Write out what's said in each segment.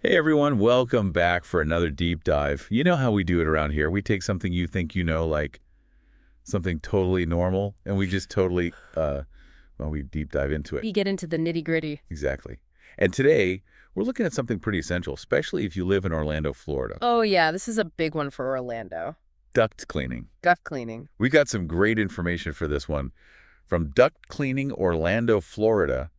Hey everyone, welcome back for another deep dive. You know how we do it around here. We take something you think you know, like something totally normal, and we just totally, we deep dive into it. We get into the nitty-gritty. Exactly. And today, we're looking at something pretty essential, especially if you live in Orlando, Florida. Oh yeah, this is a big one for Orlando. Duct cleaning. Duct cleaning. We got some great information for this one from Duct Cleaning Orlando, Florida.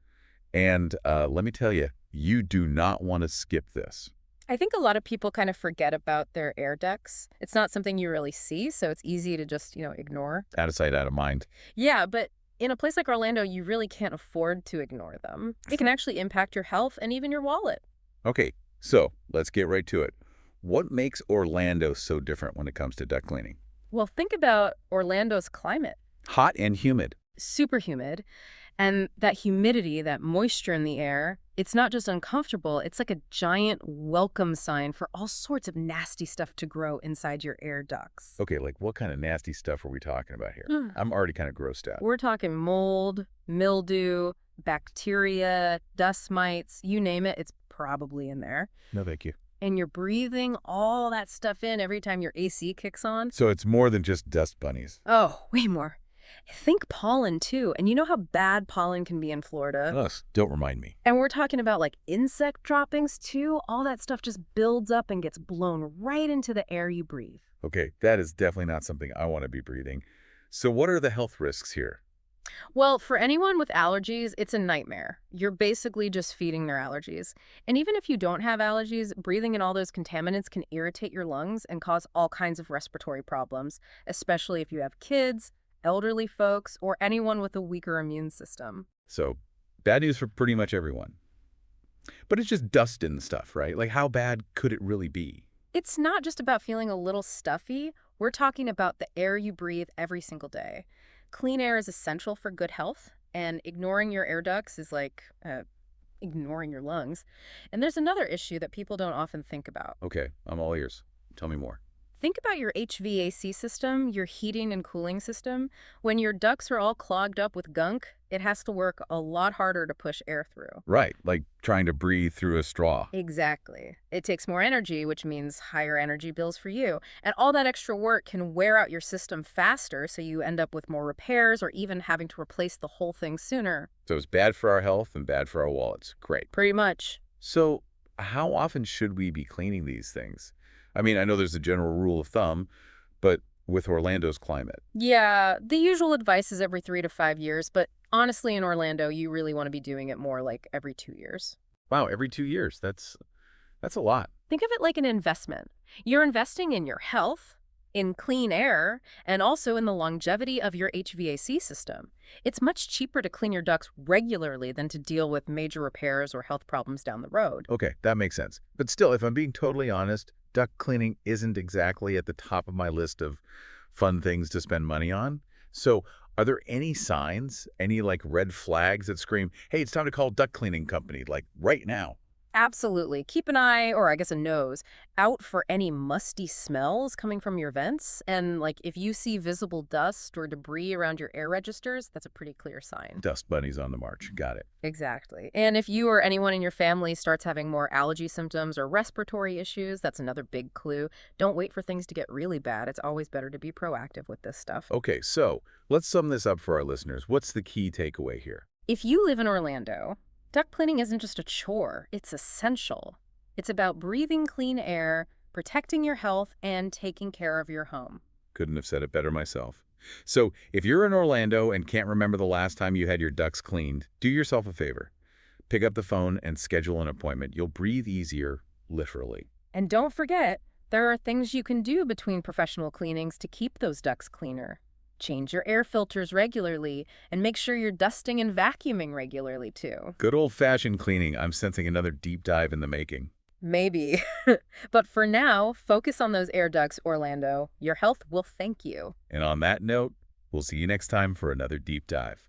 And let me tell you, you do not want to skip this. I think a lot of people kind of forget about their air ducts. It's not something you really see, so it's easy to just, ignore. Out of sight, out of mind. Yeah, but in a place like Orlando, you really can't afford to ignore them. It can actually impact your health and even your wallet. Okay, so let's get right to it. What makes Orlando so different when it comes to duct cleaning? Well, think about Orlando's climate. Hot and humid. Super humid. And that humidity, that moisture in the air, it's not just uncomfortable, it's like a giant welcome sign for all sorts of nasty stuff to grow inside your air ducts. Okay, like what kind of nasty stuff are we talking about here? Mm. I'm already kind of grossed out. We're talking mold, mildew, bacteria, dust mites, you name it, it's probably in there. No, thank you. And you're breathing all that stuff in every time your AC kicks on. So it's more than just dust bunnies. Oh, way more. Think pollen, too. And you know how bad pollen can be in Florida? Ugh, don't remind me. And we're talking about like insect droppings, too. All that stuff just builds up and gets blown right into the air you breathe. Okay, that is definitely not something I want to be breathing. So what are the health risks here? Well, for anyone with allergies, it's a nightmare. You're basically just feeding their allergies. And even if you don't have allergies, breathing in all those contaminants can irritate your lungs and cause all kinds of respiratory problems, especially if you have kids, elderly folks, or anyone with a weaker immune system. So bad news for pretty much everyone. But it's just dust in the stuff, right? Like how bad could it really be? It's not just about feeling a little stuffy. We're talking about the air you breathe every single day. Clean air is essential for good health, and ignoring your air ducts is like ignoring your lungs. And there's another issue that people don't often think about. Okay, I'm all ears. Tell me more. Think about your HVAC system, your heating and cooling system. When your ducts are all clogged up with gunk, it has to work a lot harder to push air through. Right, like trying to breathe through a straw. Exactly. It takes more energy, which means higher energy bills for you. And all that extra work can wear out your system faster, so you end up with more repairs or even having to replace the whole thing sooner. So it's bad for our health and bad for our wallets. Great. Pretty much. So how often should we be cleaning these things? I mean, I know there's a general rule of thumb, but with Orlando's climate. Yeah, the usual advice is every 3 to 5 years, but honestly, in Orlando, you really want to be doing it more like every 2 years. Wow, every 2 years. That's a lot. Think of it like an investment. You're investing in your health, in clean air, and also in the longevity of your HVAC system. It's much cheaper to clean your ducts regularly than to deal with major repairs or health problems down the road. Okay, that makes sense. But still, if I'm being totally honest, duct cleaning isn't exactly at the top of my list of fun things to spend money on. So are there any signs, any like red flags that scream, hey, it's time to call duct cleaning company, like right now? Absolutely. Keep an eye, or I guess a nose, out for any musty smells coming from your vents. And like if you see visible dust or debris around your air registers, that's a pretty clear sign. Dust bunnies on the march. Got it. Exactly. And if you or anyone in your family starts having more allergy symptoms or respiratory issues, that's another big clue. Don't wait for things to get really bad. It's always better to be proactive with this stuff. Okay, so let's sum this up for our listeners. What's the key takeaway here? If you live in Orlando, duct cleaning isn't just a chore, it's essential. It's about breathing clean air, protecting your health, and taking care of your home. Couldn't have said it better myself. So if you're in Orlando and can't remember the last time you had your ducts cleaned, do yourself a favor. Pick up the phone and schedule an appointment. You'll breathe easier, literally. And don't forget, there are things you can do between professional cleanings to keep those ducts cleaner. Change your air filters regularly, and make sure you're dusting and vacuuming regularly, too. Good old-fashioned cleaning. I'm sensing another deep dive in the making. Maybe. But for now, focus on those air ducts, Orlando. Your health will thank you. And on that note, we'll see you next time for another deep dive.